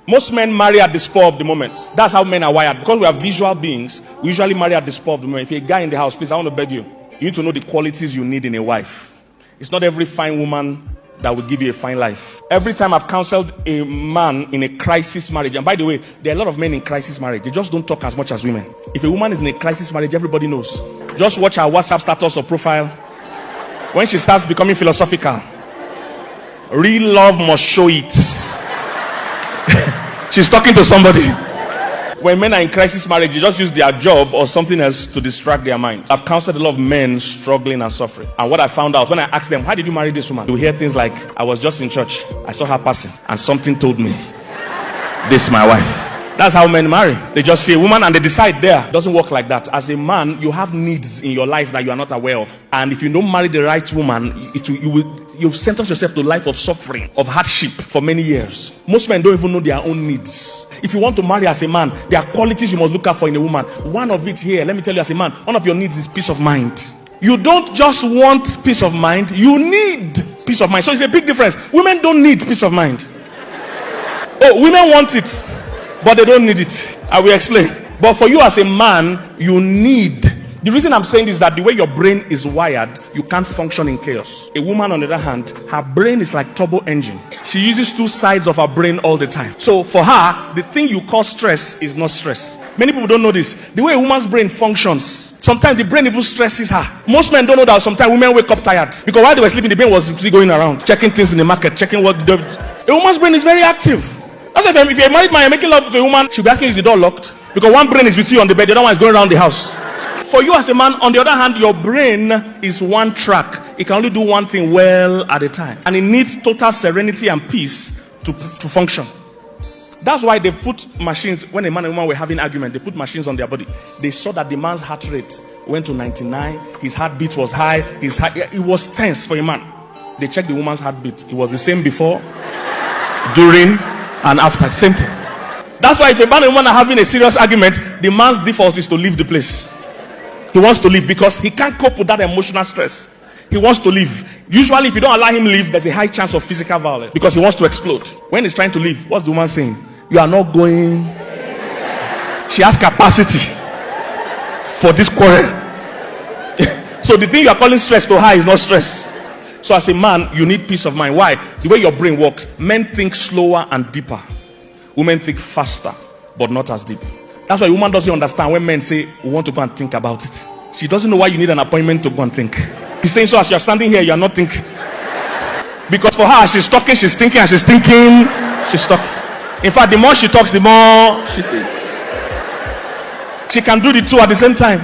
Most men marry at the spur of the moment. That's how men are wired. Because we are visual beings, we usually marry at the spur of the moment. If you're a guy in the house, please, I want to beg you. You need to know the qualities you need in a wife. It's not every fine woman that will give you a fine life. Every time I've counseled a man in a crisis marriage, and by the way, there are a lot of men in crisis marriage. They just don't talk as much as women. If a woman is in a crisis marriage, everybody knows. Just watch her WhatsApp status or profile. When she starts becoming philosophical, real love must show it. She's talking to somebody. When men are in crisis marriage, they just use their job or something else to distract their mind. I've counseled a lot of men struggling and suffering. And what I found out, when I asked them, how did you marry this woman? You hear things like, I was just in church. I saw her passing. And something told me, this is my wife. That's how men marry. They just see a woman and they decide there. It doesn't work like that. As a man, you have needs in your life that you are not aware of. And if you don't marry the right woman, you've sentenced yourself to a life of suffering, of hardship for many years. Most men don't even know their own needs. If you want to marry as a man, there are qualities you must look out for in a woman. One of it here, let me tell you as a man, one of your needs is peace of mind. You don't just want peace of mind, you need peace of mind. So it's a big difference. Women don't need peace of mind. Oh, women want it, but they don't need it. I will explain. But for you as a man, you need. The reason I'm saying this is that the way your brain is wired, you can't function in chaos. A woman, on the other hand, her brain is like turbo engine. She uses two sides of her brain all the time. So for her, the thing you call stress is not stress. Many people don't know this. The way a woman's brain functions, sometimes the brain even stresses her. Most men don't know that sometimes women wake up tired. Because while they were sleeping, the brain was still going around, checking things in the market, checking what the... A woman's brain is very active. That's why if you're a married man, you're making love to a woman, she'll be asking, is the door locked? Because one brain is with you on the bed, the other one is going around the house. For you as a man, on the other hand, your brain is one track. It can only do one thing well at a time. And it needs total serenity and peace to function. That's why they put machines, when a man and woman were having argument, they put machines on their body. They saw that the man's heart rate went to 99, his heartbeat was high, it was tense for a man. They checked the woman's heartbeat. It was the same before, during, and after. Same thing. That's why if a man and woman are having a serious argument, the man's default is to leave the place. He wants to leave because he can't cope with that emotional stress. He wants to leave. Usually, if you don't allow him to leave, there's a high chance of physical violence because he wants to explode. When he's trying to leave, what's the woman saying? You are not going. She has capacity for this quarrel. So the thing you are calling stress to her is not stress. So as a man, you need peace of mind. Why? The way your brain works, men think slower and deeper. Women think faster, but not as deep. That's why a woman doesn't understand when men say, we want to go and think about it. She doesn't know why you need an appointment to go and think. He's saying, so as you're standing here, you're not thinking. Because for her, she's talking, she's thinking, and she's thinking, she's talking. In fact, the more she talks, the more she thinks. She can do the two at the same time.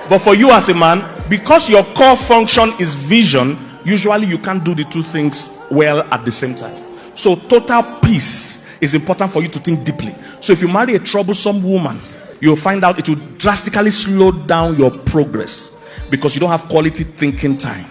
But for you as a man, because your core function is vision, usually you can't do the two things well at the same time. So total peace is important for you to think deeply. So if you marry a troublesome woman, you'll find out it will drastically slow down your progress because you don't have quality thinking time.